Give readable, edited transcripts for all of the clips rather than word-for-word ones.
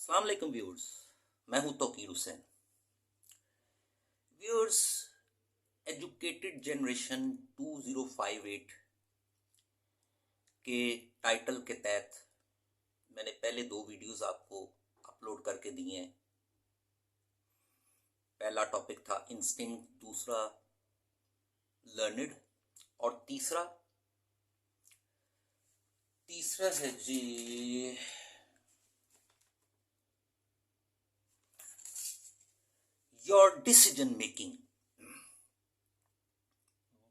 अस्सलाम वालेकुम व्यूअर्स। मैं हूं Tauqeer Hussain. Viewers, educated generation 2058 के टाइटल के तहत मैंने पहले दो वीडियोस आपको अपलोड करके दिए हैं। पहला टॉपिक था इंस्टिंक्ट, दूसरा लर्निड और तीसरा है जी योर डिसीजन मेकिंग।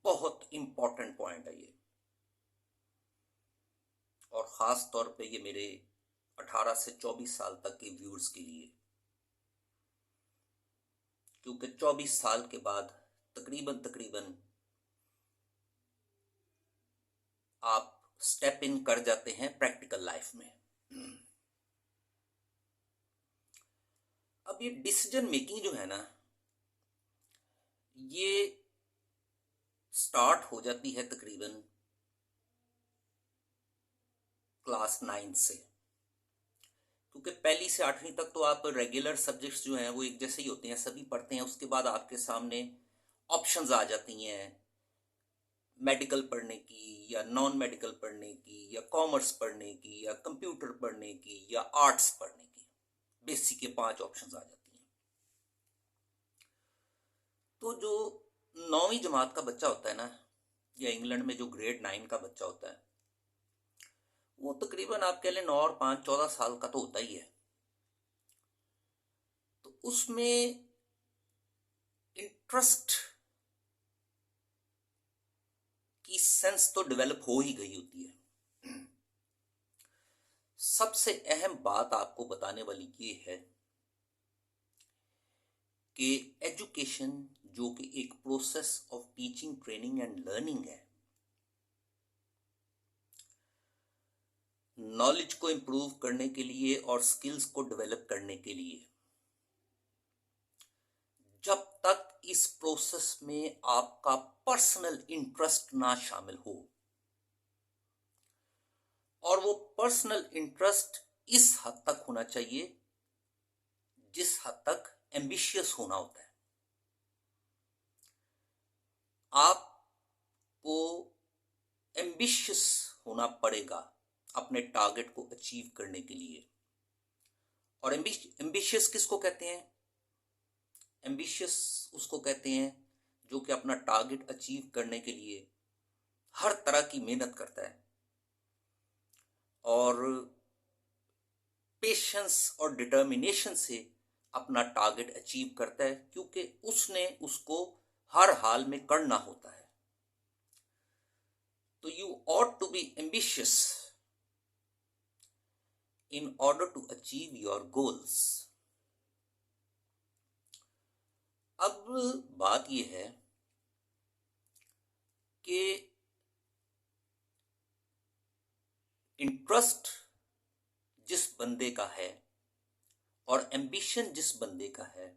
बहुत इंपॉर्टेंट पॉइंट है ये, और ख़ास तौर पे ये मेरे 18 से 24 साल तक के व्यूअर्स के लिए, क्योंकि 24 साल के बाद तकरीबन आप स्टेप इन कर जाते हैं प्रैक्टिकल लाइफ में। अब ये डिसीजन मेकिंग जो है ना, ये स्टार्ट हो जाती है तकरीबन क्लास 9 से, क्योंकि पहली से 8वीं तक तो आप रेगुलर सब्जेक्ट्स जो हैं वो एक जैसे ही होते हैं, सभी पढ़ते हैं। उसके बाद आपके सामने ऑप्शंस आ जाती हैं मेडिकल पढ़ने की, या नॉन मेडिकल पढ़ने की, या कॉमर्स पढ़ने की, या कंप्यूटर पढ़ने की, या आर्ट्स पढ़ने की। बेसिक के 5 ऑप्शंस आ जाती हैं। तो जो 9वीं जमात का बच्चा होता है ना, या इंग्लैंड में जो ग्रेड 9 का बच्चा होता है, वो तकरीबन आप कह लें 9 और 5 14 साल का तो होता ही है। तो उसमें इंटरेस्ट की सेंस तो डेवलप हो ही गई होती है। सबसे अहम बात आपको बताने वाली ये है कि एजुकेशन, जो कि एक process of teaching, training and learning है, नॉलेज को इंप्रूव करने के लिए और स्किल्स को डेवलप करने के लिए, जब तक इस प्रोसेस में आपका पर्सनल इंटरेस्ट ना शामिल हो, और वो पर्सनल इंटरेस्ट इस हद तक होना चाहिए जिस हद तक एम्बिशियस होना होता है। आपको एम्बिशियस होना पड़ेगा अपने टारगेट को अचीव करने के लिए। और एम्बिशियस किसको कहते हैं? एम्बिशियस उसको कहते हैं जो कि अपना टारगेट अचीव करने के लिए हर तरह की मेहनत करता है और पेशेंस और डिटर्मिनेशन से अपना टारगेट अचीव करता है, क्योंकि उसने उसको हर हाल में करना होता है। तो you ought to be ambitious in order to achieve your goals. अब बात यह है कि इंटरेस्ट जिस बंदे का है और एम्बिशन जिस बंदे का है,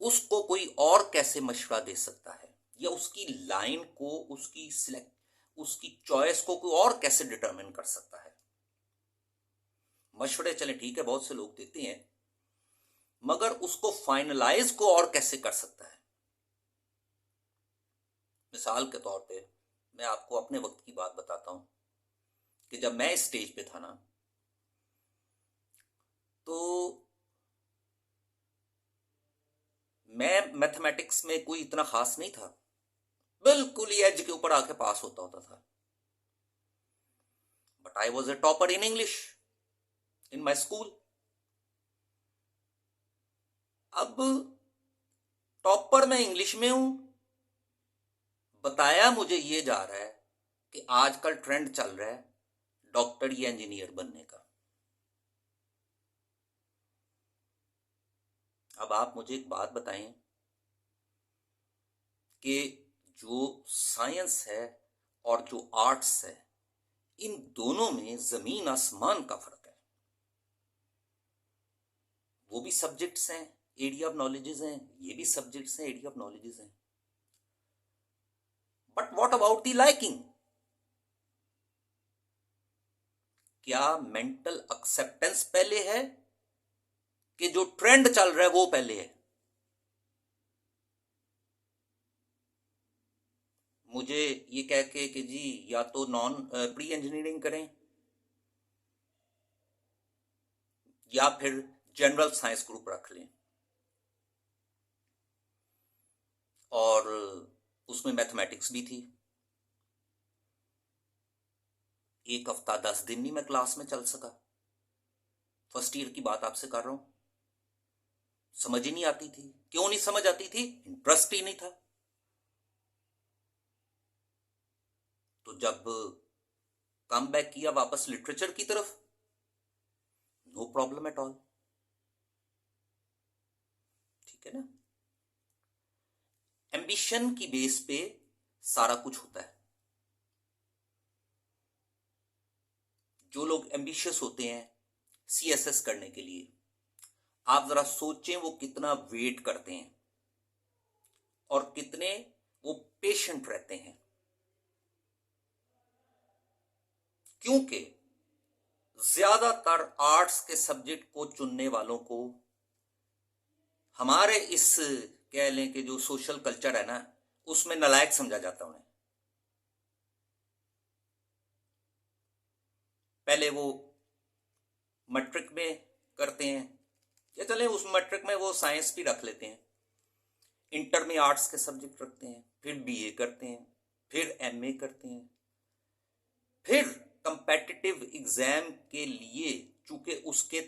उसको कोई और कैसे मशवरा दे सकता है, या उसकी लाइन को, उसकी चॉइस को कोई और कैसे डिटरमिन कर सकता है? मशवरे चले ठीक है, बहुत से लोग देते हैं, मगर उसको फाइनलाइज को और कैसे कर सकता है? मिसाल के तौर पे मैं आपको अपने वक्त की बात बताता हूं कि जब मैं इस स्टेज पे था ना, तो मैं मैथमेटिक्स में कोई इतना खास नहीं था, बिल्कुल ही एज के ऊपर आके पास होता था। But I was a topper in English in my school. अब टॉपर मैं इंग्लिश में हूं, बताया मुझे ये जा रहा है कि आजकल ट्रेंड चल रहा है डॉक्टर या इंजीनियर बनने का। अब आप मुझे एक बात बताएं कि जो साइंस है और जो आर्ट्स है, इन दोनों में जमीन आसमान का फर्क है। वो भी सब्जेक्ट्स हैं, एरिया ऑफ नॉलेजेस हैं, ये भी सब्जेक्ट्स हैं, एरिया ऑफ नॉलेजेस हैं। But what about the liking? क्या मेंटल एक्सेप्टेंस पहले है कि जो ट्रेंड चल रहा है वो पहले है? मुझे ये कह के कि जी या तो नॉन प्री इंजीनियरिंग करें या फिर जनरल साइंस ग्रुप रख लें, और उसमें मैथमेटिक्स भी थी। एक हफ्ता 10 दिन नहीं मैं क्लास में चल सका। फर्स्ट ईयर की बात आपसे कर रहा हूं। समझ ही नहीं आती थी। क्यों नहीं समझ आती थी? इंटरेस्ट ही नहीं था। तो जब कम बैक किया वापस लिटरेचर की तरफ, नो प्रॉब्लम एट ऑल। ठीक है ना? एम्बिशन की बेस पे सारा कुछ होता है। जो लोग एम्बिशियस होते हैं सीएसएस करने के लिए, आप जरा सोचें वो कितना वेट करते हैं और कितने वो पेशेंट रहते हैं। क्योंकि ज्यादातर आर्ट्स के सब्जेक्ट को चुनने वालों को हमारे इस कह लें कि जो सोशल कल्चर है ना, उसमें नालायक समझा जाता है उन्हें। पहले वो मैट्रिक में करते हैं, या चले उस मैट्रिक में वो साइंस भी रख लेते हैं, इंटर में आर्ट्स के सब्जेक्ट रखते हैं, फिर बीए करते हैं, फिर एमए करते हैं, फिर कंपेटिटिव एग्जाम के लिए चूंकि उसके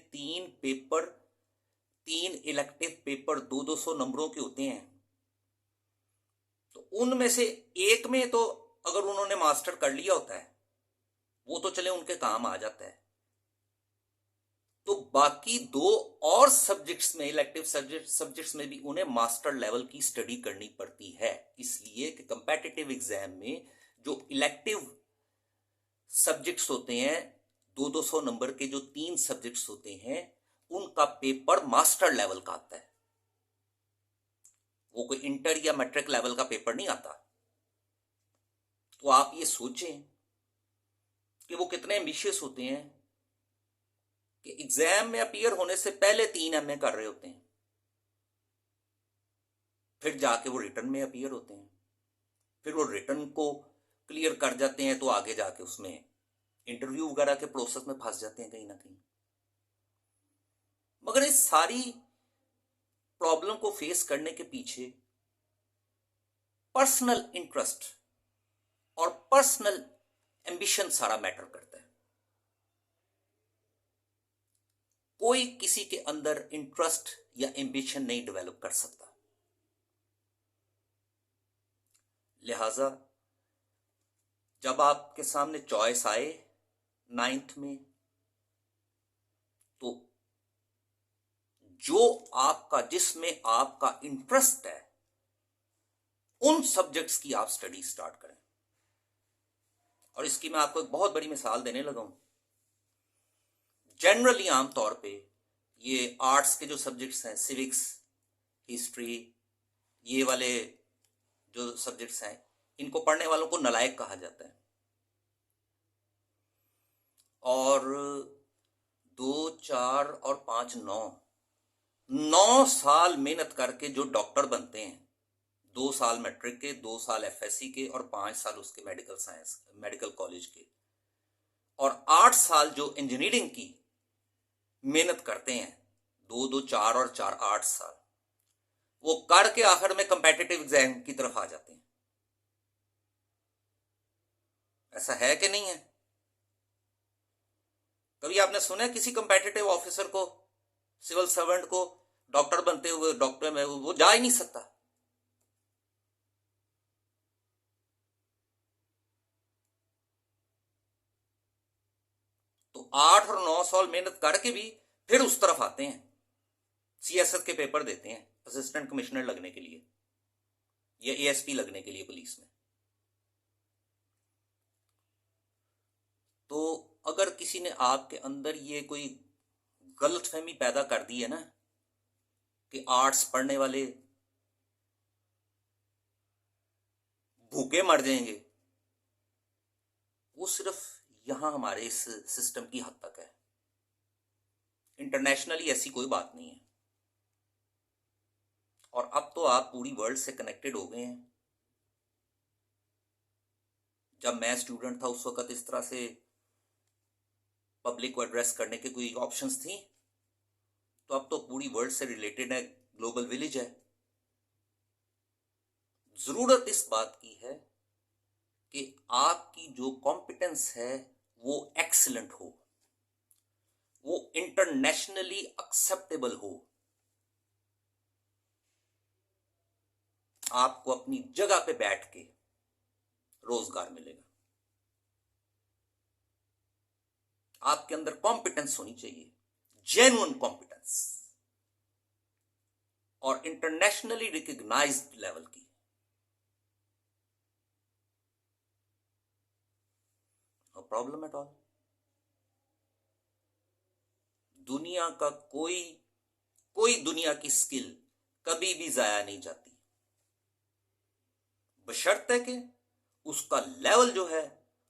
3 इलेक्टिव पेपर 200 नंबरों के होते हैं, तो उनमें से एक में तो अगर उन्होंने मास्टर कर लिया होता है वो तो चले उनके काम आ जाता है, तो बाकी 2 और सब्जेक्ट्स में, इलेक्टिव सब्जेक्ट्स में भी उन्हें मास्टर लेवल की स्टडी करनी पड़ती है। इसलिए कि कंपेटिटिव एग्जाम में जो इलेक्टिव सब्जेक्ट्स होते हैं, 200 नंबर के जो 3 सब्जेक्ट्स होते हैं, उनका पेपर मास्टर लेवल का आता है। वो कोई इंटर या मैट्रिक लेवल का पेपर नहीं आता। तो आप ये सोचें कि वो कितने एम्बिशियस होते हैं कि एग्जाम में अपीयर होने से पहले 3 एमए कर रहे होते हैं, फिर जाके वो रिटर्न में अपीयर होते हैं, फिर वो रिटर्न को क्लियर कर जाते हैं तो आगे जाके उसमें इंटरव्यू वगैरह के प्रोसेस में फंस जाते हैं कहीं ना कहीं। मगर इस सारी प्रॉब्लम को फेस करने के पीछे पर्सनल इंटरेस्ट और पर्सनल एम्बिशन सारा मैटर करता है। कोई किसी के अंदर इंटरेस्ट या एम्बिशन नहीं डेवलप कर सकता। लिहाजा जब आपके सामने चॉइस आए 9th में, तो जो आपका, जिसमें आपका इंटरेस्ट है, उन सब्जेक्ट्स की आप स्टडी स्टार्ट करें। और इसकी मैं आपको एक बहुत बड़ी मिसाल देने लगा हूं। जनरली आमतौर पे ये आर्ट्स के जो सब्जेक्ट्स हैं, सिविक्स, हिस्ट्री, ये वाले जो सब्जेक्ट्स हैं, इनको पढ़ने वालों को नालायक कहा जाता है। और 2, 4 और 5, 9 साल मेहनत करके जो डॉक्टर बनते हैं, 2 साल मैट्रिक के, 2 साल एफएससी के और 5 साल उसके मेडिकल कॉलेज के, और 8 साल जो इंजीनियरिंग की मेहनत करते हैं, 2, 2, 4 और 4, 8 साल, वो करके आखिर में कंपेटिटिव एग्जाम की तरफ आ जाते हैं। ऐसा है कि नहीं है? कभी आपने सुना है किसी कंपेटिटिव ऑफिसर को, सिविल सर्वेंट को, डॉक्टर बनते हुए, डॉक्टर में वो जा ही नहीं सकता? तो 8 और 9 साल मेहनत करके भी फिर उस तरफ आते हैं, सीएसएस के पेपर देते हैं असिस्टेंट कमिश्नर लगने के लिए या एएसपी लगने के लिए पुलिस में। तो अगर किसी ने आपके अंदर ये कोई गलतफहमी पैदा कर दी है ना कि आर्ट्स पढ़ने वाले भूखे मर जाएंगे, वो सिर्फ यहां हमारे इस सिस्टम की हद तक है। इंटरनेशनली ऐसी कोई बात नहीं है। और अब तो आप पूरी वर्ल्ड से कनेक्टेड हो गए हैं। जब मैं स्टूडेंट था उस वक्त इस तरह से पब्लिक को एड्रेस करने के कोई ऑप्शंस थी? तो अब तो पूरी वर्ल्ड से रिलेटेड है, ग्लोबल विलेज है। जरूरत इस बात की है कि आपकी जो कॉम्पिटेंस है वो एक्सीलेंट हो, वो इंटरनेशनली एक्सेप्टेबल हो। आपको अपनी जगह पे बैठ के रोजगार मिलेगा। आपके अंदर कॉम्पिटेंस होनी चाहिए, जेन्युइन कॉम्पिटेंस, और इंटरनेशनली रिकॉग्नाइज्ड लेवल की। No problem at all. दुनिया का कोई दुनिया की स्किल कभी भी जाया नहीं जाती, बशर्ते कि उसका लेवल जो है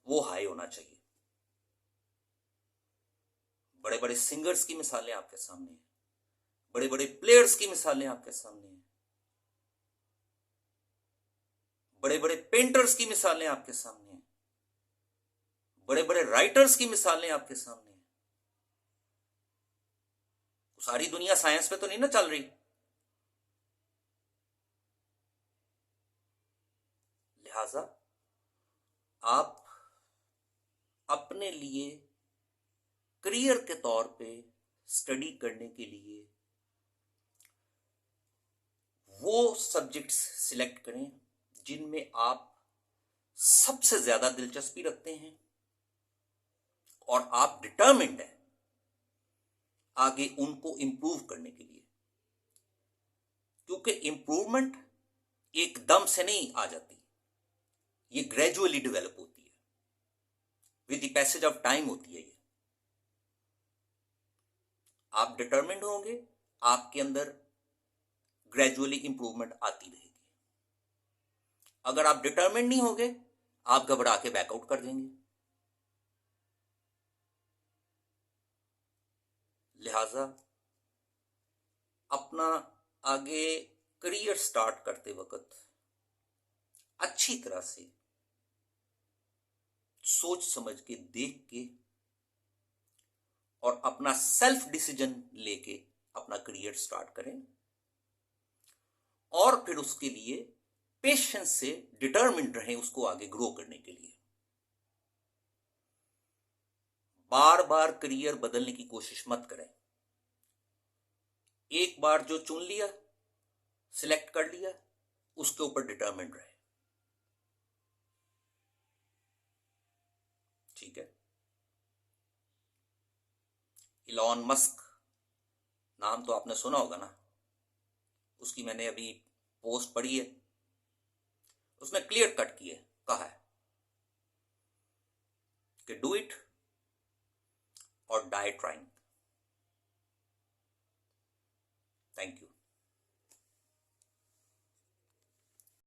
वो हाई होना चाहिए। बड़े बड़े सिंगर्स की मिसालें आपके सामने हैं, बड़े बड़े प्लेयर्स की मिसालें आपके सामने हैं, बड़े बड़े पेंटर्स की मिसालें आपके सामने हैं, बड़े बड़े राइटर्स की मिसालें आपके सामने हैं। सारी दुनिया साइंस पे तो नहीं ना चल रही। लिहाजा आप अपने लिए करियर के तौर पे स्टडी करने के लिए वो सब्जेक्ट्स सिलेक्ट करें जिनमें आप सबसे ज्यादा दिलचस्पी रखते हैं और आप डिटर्मिन्ड हैं आगे उनको इंप्रूव करने के लिए। क्योंकि इंप्रूवमेंट एकदम से नहीं आ जाती, ये ग्रेजुअली डेवलप होती है, with the passage of time होती है ये। आप डिटर्मिन्ड होंगे, आपके अंदर ग्रेजुअली इंप्रूवमेंट आती रहेगी। अगर आप डिटर्मिन्ड नहीं होंगे, आप घबरा के बैकआउट कर देंगे। लिहाजा अपना आगे करियर स्टार्ट करते वक्त अच्छी तरह से सोच समझ के, देख के और अपना सेल्फ डिसीजन लेके अपना करियर स्टार्ट करें, और फिर उसके लिए पेशेंस से डिटरमिन्ड रहें उसको आगे ग्रो करने के लिए। बार बार करियर बदलने की कोशिश मत करें। एक बार जो चुन लिया, सिलेक्ट कर लिया, उसके ऊपर डिटरमिन्ड रहे। ठीक है। इलॉन मस्क नाम तो आपने सुना होगा ना, उसकी मैंने अभी पोस्ट पढ़ी है, उसने क्लियर कट किए कहा है कि डू इट और डाई ट्राइंग।